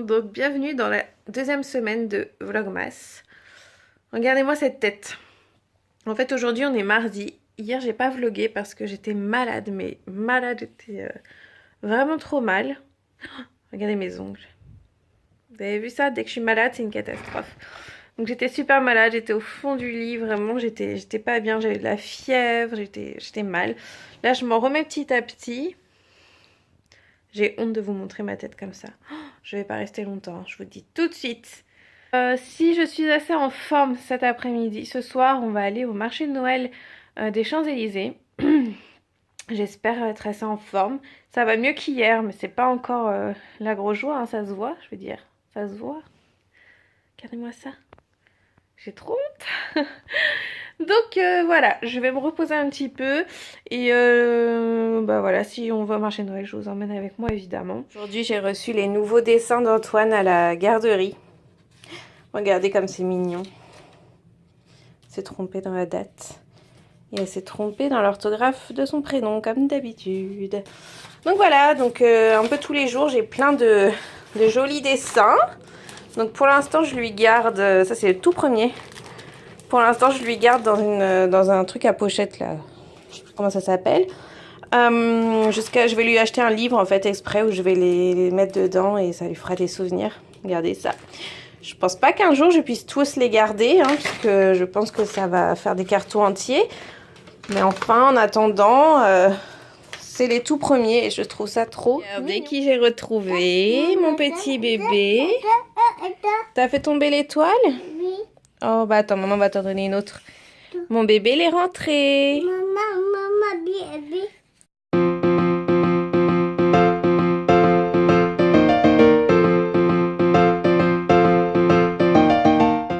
monde, donc bienvenue dans la deuxième semaine de Vlogmas. Regardez-moi cette tête. En fait aujourd'hui on est mardi. Hier j'ai pas vlogué parce que j'étais malade, mais malade, j'étais vraiment trop mal. Regardez mes ongles. Vous avez vu ça? Dès que je suis malade c'est une catastrophe. Donc j'étais super malade, j'étais au fond du lit, vraiment j'étais pas bien, j'avais de la fièvre, j'étais mal. Là je m'en remets petit à petit. J'ai honte de vous montrer ma tête comme ça. Oh, je vais pas rester longtemps, je vous le dis tout de suite. Si je suis assez en forme cet après-midi, ce soir, on va aller au marché de Noël des Champs-Élysées. J'espère être assez en forme. Ça va mieux qu'hier, mais c'est pas encore la grosse joie, hein, ça se voit, je veux dire. Ça se voit. Regardez-moi ça. J'ai trop honte. Donc voilà, je vais me reposer un petit peu et bah voilà, si on va au marché de Noël, je vous emmène avec moi évidemment. Aujourd'hui, j'ai reçu les nouveaux dessins d'Antoine à la garderie. Regardez comme c'est mignon. Elle s'est trompée dans la date et elle s'est trompée dans l'orthographe de son prénom comme d'habitude. Donc voilà, donc un peu tous les jours, j'ai plein de jolis dessins. Donc pour l'instant, je lui garde, ça c'est le tout premier. Pour l'instant, je lui garde dans un truc à pochette là. Je sais plus comment ça s'appelle. Je vais lui acheter un livre en fait exprès où je vais les mettre dedans et ça lui fera des souvenirs. Regardez ça. Je pense pas qu'un jour je puisse tous les garder, hein, parce que je pense que ça va faire des cartons entiers. Mais enfin, en attendant, c'est les tout premiers et je trouve ça trop. Regardez qui j'ai retrouvé, mon petit bébé. T'as fait tomber l'étoile? Oui. Oh bah attends, maman va t'en donner une autre. Mon bébé il est rentré. Maman, bébé.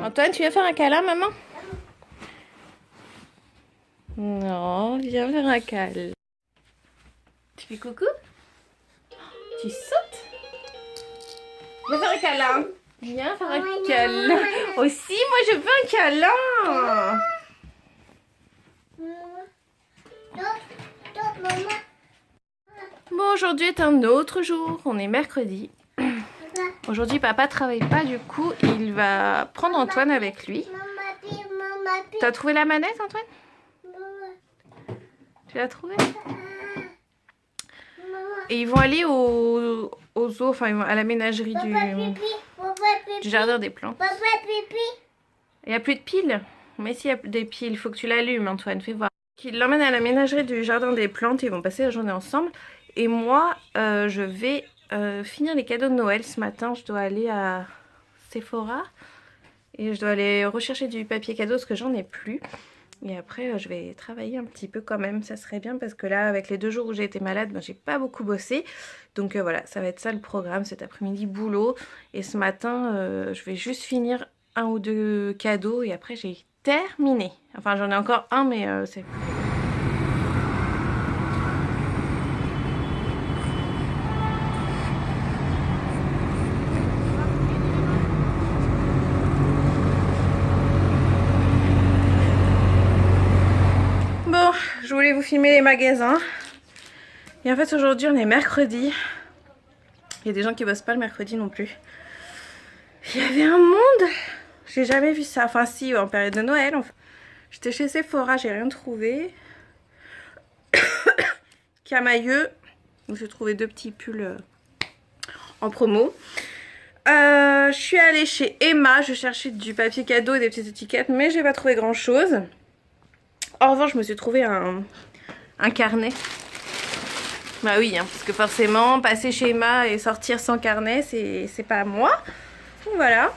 Antoine, tu viens faire un câlin, maman? Non, viens faire un câlin. Tu fais coucou? Tu sautes? Viens faire un câlin. Viens faire un câlin. Aussi, moi je veux un câlin. Bon, aujourd'hui est un autre jour. On est mercredi. Aujourd'hui, papa travaille pas, du coup, il va prendre Antoine avec lui. T'as trouvé la manette, Antoine? Tu l'as trouvée? Et ils vont aller au zoo, enfin à la ménagerie du jardin des plantes. Il n'y a plus de piles? Mais s'il y a des piles, il faut que tu l'allumes, Antoine, fais voir. Ils l'emmènent à la ménagerie du jardin des plantes, ils vont passer la journée ensemble. Et moi, je vais finir les cadeaux de Noël ce matin. Je dois aller à Sephora et je dois aller rechercher du papier cadeau parce que j'en ai plus. Et après, je vais travailler un petit peu quand même, ça serait bien parce que là, avec les 2 jours où j'ai été malade, ben, j'ai pas beaucoup bossé. Donc voilà, ça va être ça le programme, cet après-midi boulot. Et ce matin, je vais juste finir 1 ou 2 cadeaux et après j'ai terminé. Enfin, j'en ai encore un, mais c'est... Bon, je voulais vous filmer les magasins. Et en fait, aujourd'hui, on est mercredi. Il y a des gens qui bossent pas le mercredi non plus. Il y avait un monde. J'ai jamais vu ça. Enfin, si, en période de Noël. Enfin. J'étais chez Sephora, j'ai rien trouvé. Camailleux. J'ai trouvé 2 petits pulls en promo. Je suis allée chez Emma. Je cherchais du papier cadeau et des petites étiquettes, mais j'ai pas trouvé grand chose. En revanche, je me suis trouvé un carnet. Bah oui, hein, parce que forcément, passer chez Emma et sortir sans carnet, c'est pas moi. Donc voilà.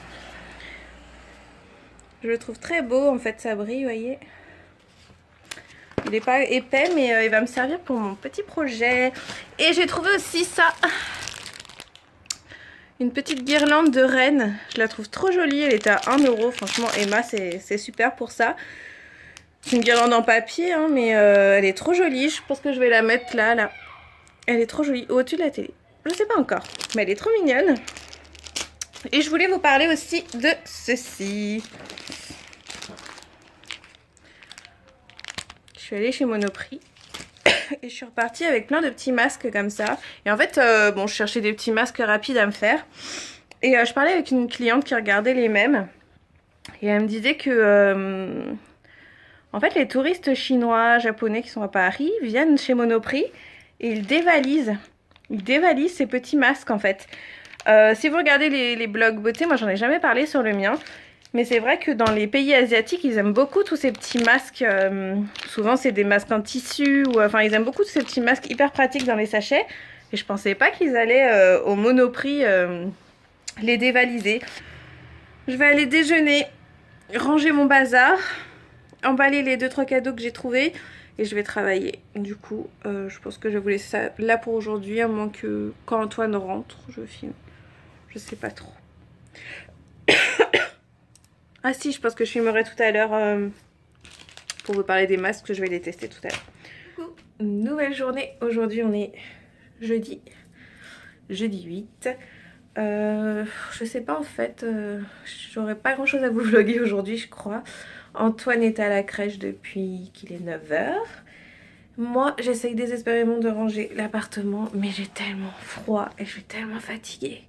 Je le trouve très beau, en fait, ça brille, vous voyez. Il n'est pas épais, mais il va me servir pour mon petit projet. Et j'ai trouvé aussi ça. Une petite guirlande de reine. Je la trouve trop jolie, elle était à 1 €. Franchement, Emma, c'est super pour ça. C'est une guirlande en papier, hein, mais elle est trop jolie. Je pense que je vais la mettre là. Elle est trop jolie, au-dessus de la télé. Je sais pas encore, mais elle est trop mignonne. Et je voulais vous parler aussi de ceci. Je suis allée chez Monoprix. Et je suis repartie avec plein de petits masques comme ça. Et en fait, bon, je cherchais des petits masques rapides à me faire. Et je parlais avec une cliente qui regardait les mèmes. Et elle me disait que... en fait, les touristes chinois, japonais qui sont à Paris viennent chez Monoprix et ils dévalisent. Ils dévalisent ces petits masques en fait. Si vous regardez les blogs beauté, moi j'en ai jamais parlé sur le mien. Mais c'est vrai que dans les pays asiatiques, ils aiment beaucoup tous ces petits masques. Souvent, c'est des masques en tissu. Ou, enfin, ils aiment beaucoup tous ces petits masques hyper pratiques dans les sachets. Et je pensais pas qu'ils allaient au Monoprix les dévaliser. Je vais aller déjeuner, ranger mon bazar, emballer les 2-3 cadeaux que j'ai trouvés. Et je vais travailler. Du coup, je pense que je vais vous laisser ça là pour aujourd'hui. À moins que quand Antoine rentre, je filme. Je sais pas trop. Ah si, je pense que je filmerai tout à l'heure pour vous parler des masques, que je vais les tester tout à l'heure. Nouvelle journée, aujourd'hui on est jeudi 8. Je sais pas en fait, j'aurais pas grand chose à vous vlogger aujourd'hui je crois. Antoine est à la crèche depuis qu'il est 9h. Moi j'essaye désespérément de ranger l'appartement, mais j'ai tellement froid et je suis tellement fatiguée.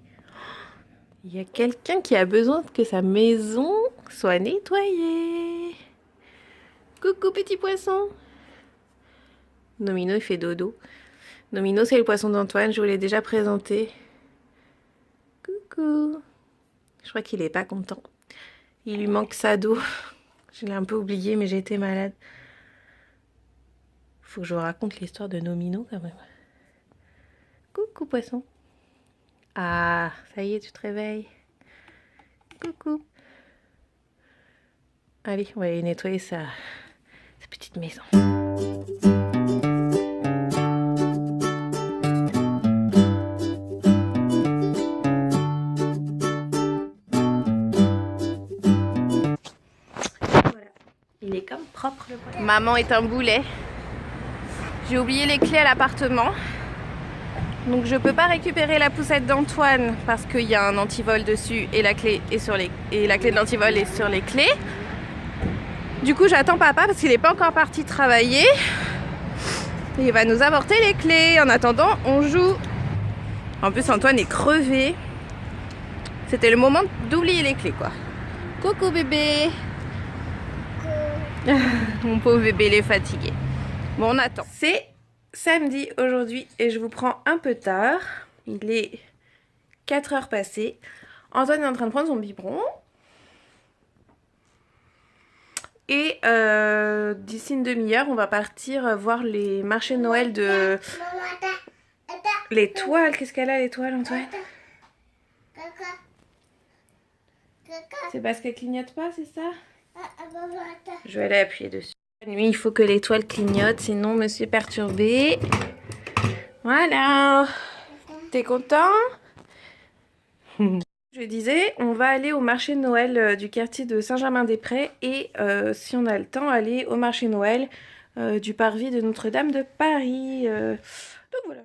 Il y a quelqu'un qui a besoin que sa maison soit nettoyée. Coucou petit poisson. Nomino il fait dodo. Nomino c'est le poisson d'Antoine, je vous l'ai déjà présenté. Coucou. Je crois qu'il est pas content. Il lui manque sa dos. Je l'ai un peu oublié mais j'ai été malade. Faut que je vous raconte l'histoire de Nomino quand même. Coucou poisson. Ah, ça y est, tu te réveilles. Coucou. Allez, on va aller nettoyer sa petite maison. Voilà. Il est comme propre le poisson. Maman est un boulet. J'ai oublié les clés à l'appartement. Donc je peux pas récupérer la poussette d'Antoine parce qu'il y a un antivol dessus et la clé est sur la clé de l'antivol est sur les clés. Du coup j'attends papa parce qu'il n'est pas encore parti travailler. Et il va nous apporter les clés. En attendant on joue. En plus Antoine est crevé. C'était le moment d'oublier les clés quoi. Coucou bébé. Mon pauvre bébé il est fatigué. Bon on attend. C'est samedi aujourd'hui et je vous prends un peu tard. Il est 4h passées. Antoine est en train de prendre son biberon. Et d'ici une demi-heure, on va partir voir les marchés de Noël de... L'étoile, qu'est-ce qu'elle a l'étoile Antoine? C'est parce qu'elle clignote pas, c'est ça? Je vais aller appuyer dessus. La nuit, il faut que l'étoile clignote, sinon monsieur est perturbé. Voilà. T'es content? Je disais, on va aller au marché de Noël du quartier de Saint-Germain-des-Prés et si on a le temps, aller au marché de Noël du parvis de Notre-Dame de Paris. Donc voilà.